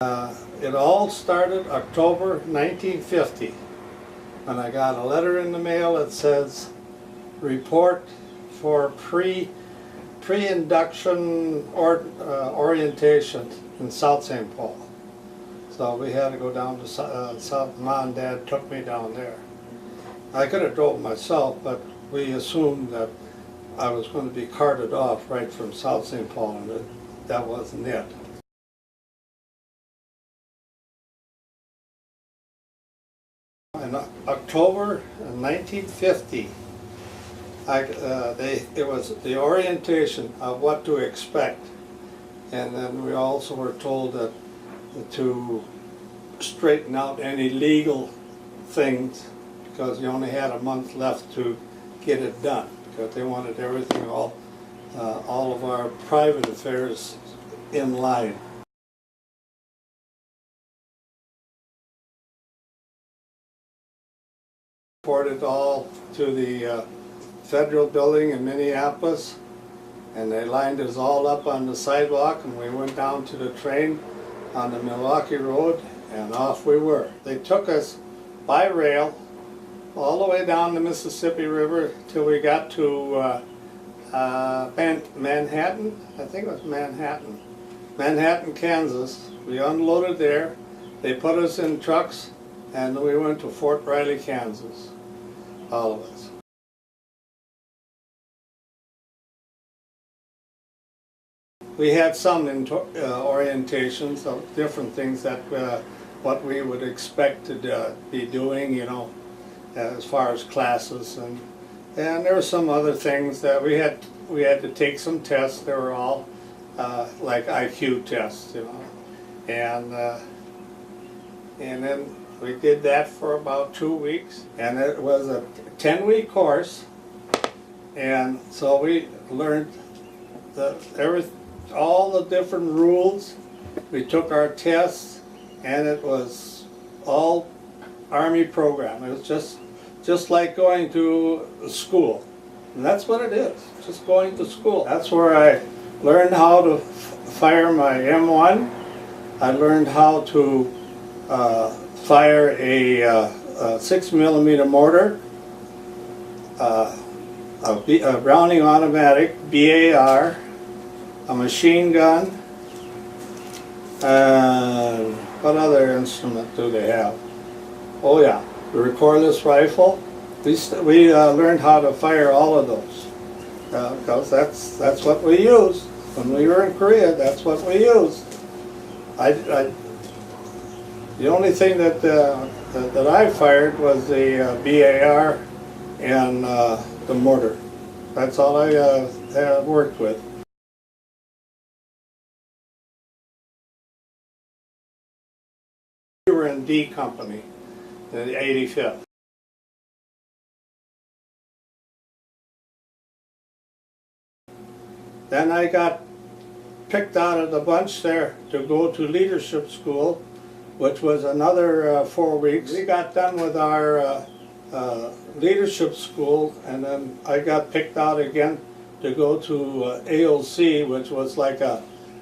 It all started October 1950 when I got a letter in the mail that says report for pre-induction orientation in South St. Paul. So we had to go down to South. Mom and Dad took me down there. I could have drove myself, but we assumed that I was going to be carted off right from South St. Paul, and that wasn't it. In October 1950, it was the orientation of what to expect, and then we also were told that to straighten out any legal things because you only had a month left to get it done, because they wanted everything, all of our private affairs in line. Reported all to the federal building in Minneapolis, and they lined us all up on the sidewalk, and we went down to the train on the Milwaukee Road, and off we were. They took us by rail all the way down the Mississippi River till we got to Manhattan. I think it was Manhattan, Kansas. We unloaded there. They put us in trucks, and we went to Fort Riley, Kansas, all of us. We had some orientations of different things that what we would expect to be doing, you know, as far as classes, and there were some other things that we had to take some tests. They were all like IQ tests, you know, and then we did that for about 2 weeks, and it was a 10-week course, and so we learned all the different rules. We took our tests, and it was all Army program. It was just like going to school, and that's what it is, just going to school. That's where I learned how to fire my M1. I learned how to fire a 6mm mortar, a Browning automatic, BAR, a machine gun, and what other instrument do they have? Oh yeah, the recordless rifle. We learned how to fire all of those because that's what we used when we were in Korea. That's what we used. The only thing that I fired was the BAR and the mortar. That's all I worked with. We were in D Company, the 85th. Then I got picked out of the bunch there to go to leadership school, which was another 4 weeks. We got done with our leadership school, and then I got picked out again to go to AOC, which was like a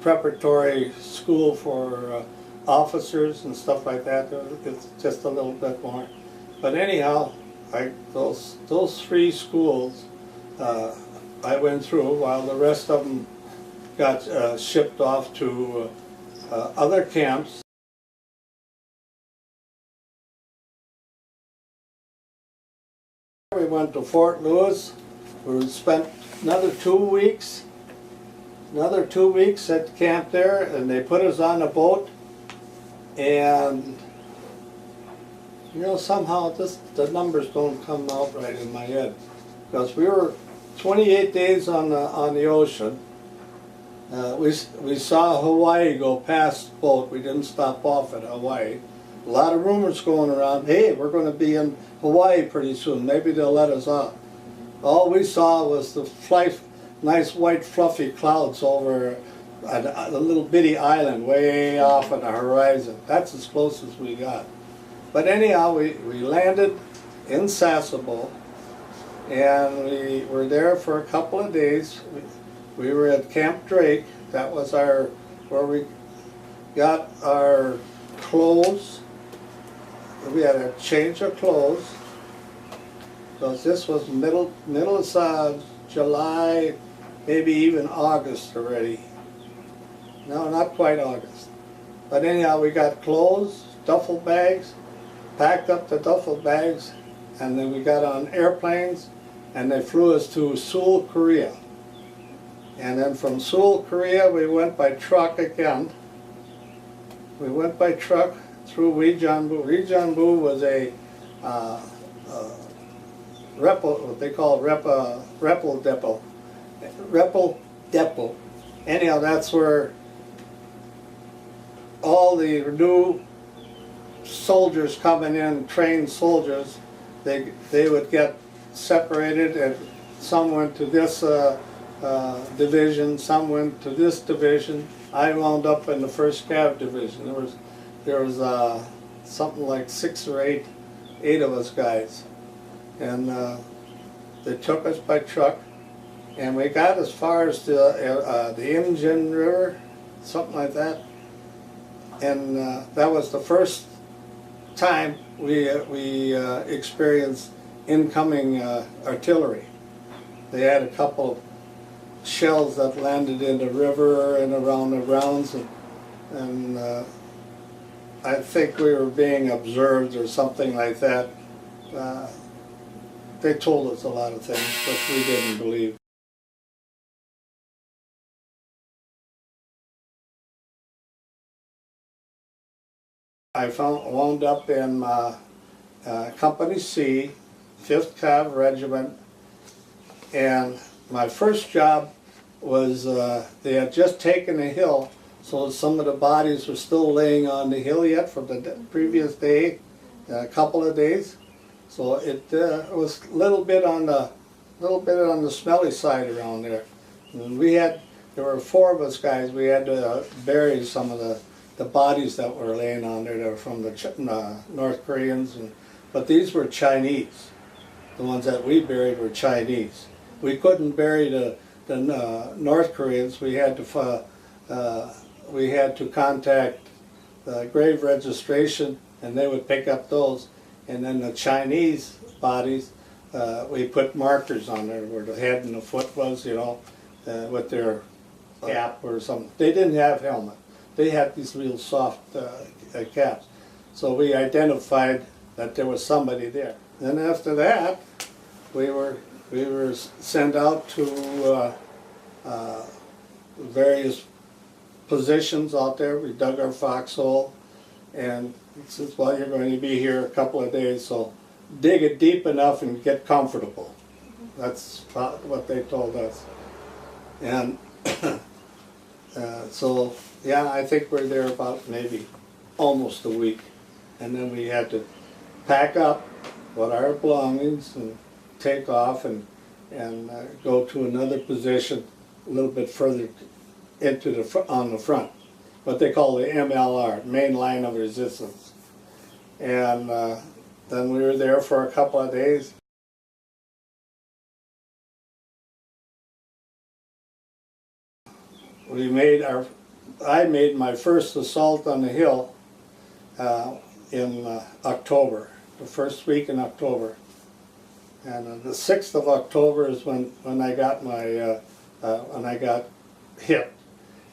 preparatory school for officers and stuff like that. It's just a little bit more. But anyhow, those 3 schools I went through, while the rest of them got shipped off to other camps. We went to Fort Lewis. We spent another 2 weeks. Another 2 weeks at camp there, and they put us on a boat. And you know, somehow the numbers don't come out right in my head, because we were 28 days on the ocean. We saw Hawaii go past the boat. We didn't stop off at Hawaii. A lot of rumors going around, hey, we're going to be in Hawaii pretty soon, maybe they'll let us off. All we saw was the nice white fluffy clouds over a little bitty island way off on the horizon. That's as close as we got. But anyhow, we landed in Sasebo, and we were there for a couple of days. We were at Camp Drake. That was where we got our clothes. We had a change of clothes, because this was middle of July, maybe even August already. No, not quite August. But anyhow, we got clothes, duffel bags, packed up the duffel bags, and then we got on airplanes, and they flew us to Seoul, Korea. And then from Seoul, Korea, we went by truck again. We went by truck through Rijeonbu. Rijeonbu was a what they call Repel depot. Repel depot. Anyhow, that's where all the new soldiers coming in, trained soldiers, they would get separated, and some went to this division, some went to this division. I wound up in the 1st Cav division. There was something like 6 or 8 of us guys, and they took us by truck, and we got as far as the Imjin River, something like that, and that was the first time we experienced incoming artillery. They had a couple of shells that landed in the river and around the grounds, and I think we were being observed or something like that. They told us a lot of things, but we didn't believe. I wound up in Company C, 5th Cav Regiment, and my first job was they had just taken a hill, so some of the bodies were still laying on the hill yet from the previous day, a couple of days. So it was a little bit on the smelly side around there. And there were 4 of us guys. We had to bury some of the bodies that were laying on there. They were from the North Koreans, but these were Chinese. The ones that we buried were Chinese. We couldn't bury the North Koreans. We had to contact the grave registration, and they would pick up those. And then the Chinese bodies, we put markers on there where the head and the foot was, with their cap or something. They didn't have helmet. They had these real soft caps. So we identified that there was somebody there. Then after that, we were sent out to various positions out there. We dug our foxhole, and it says, well, you're going to be here a couple of days, so dig it deep enough and get comfortable. That's what they told us. And so, yeah, I think we're there about maybe almost a week. And then we had to pack up what our belongings and take off and go to another position a little bit further on the front, what they call the MLR, main line of resistance. And then we were there for a couple of days. I made my first assault on the hill in October, the first week in October. And the 6th of October is when I got when I got hit.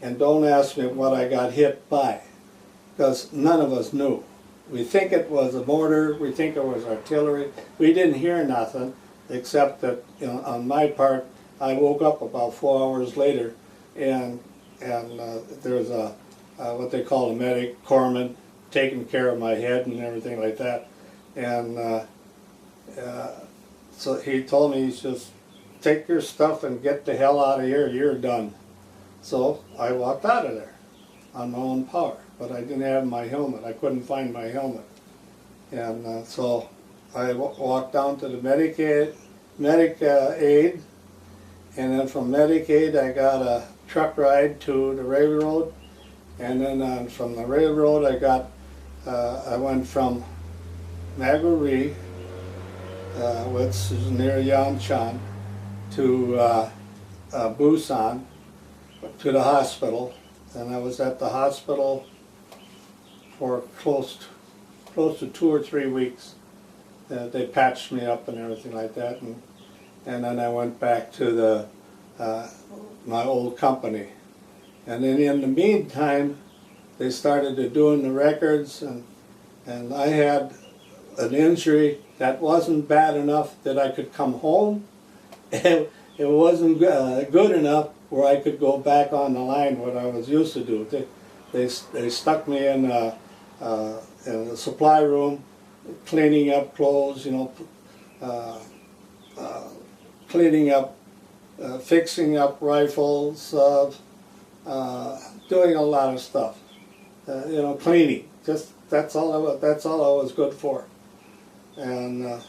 And don't ask me what I got hit by, because none of us knew. We think it was a mortar, we think it was artillery. We didn't hear nothing, except that, on my part, I woke up about 4 hours later, and there was what they call a medic, corpsman, taking care of my head and everything like that. And so he told me, he says, take your stuff and get the hell out of here, you're done. So I walked out of there on my own power, but I didn't have my helmet. I couldn't find my helmet. And so I walked down to the medic aid, and then from medic aid I got a truck ride to the railroad, and then from the railroad I went from Maguri, which is near Yanchan, to Busan, to the hospital. And I was at the hospital for close to 2 or 3 weeks. They patched me up and everything like that, and then I went back to the my old company. And then in the meantime, they started to doing the records, and I had an injury that wasn't bad enough that I could come home. It wasn't good enough where I could go back on the line what I was used to do. They stuck me in a supply room, cleaning up clothes, you know, cleaning up, fixing up rifles, doing a lot of stuff. You know, cleaning. Just that's all I was good for. And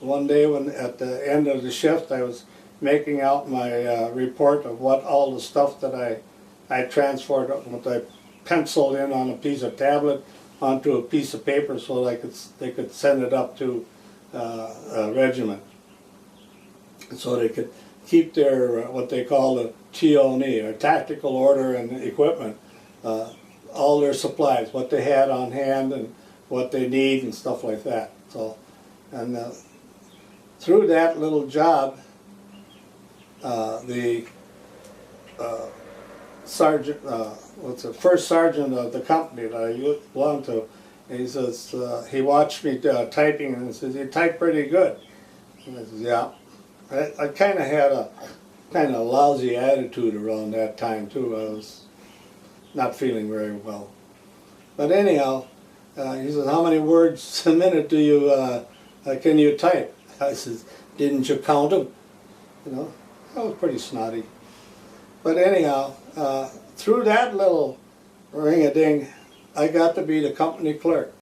one day, when at the end of the shift, I was making out my report of what all the stuff that I transferred, what I penciled in on a piece of tablet onto a piece of paper so they could send it up to a regiment, so they could keep their what they call the TONE, or tactical order and equipment, all their supplies, what they had on hand and what they need and stuff like that. So, and through that little job, the sergeant, first sergeant of the company that I belonged to, he says, he watched me typing and he says, "You type pretty good." And I says, "Yeah." I kind of had a lousy attitude around that time too. I was not feeling very well. But anyhow, he says, "How many words a minute do you can you type?" I says, "Didn't you count them?" You know, I was pretty snotty. But anyhow, through that little ring-a-ding, I got to be the company clerk.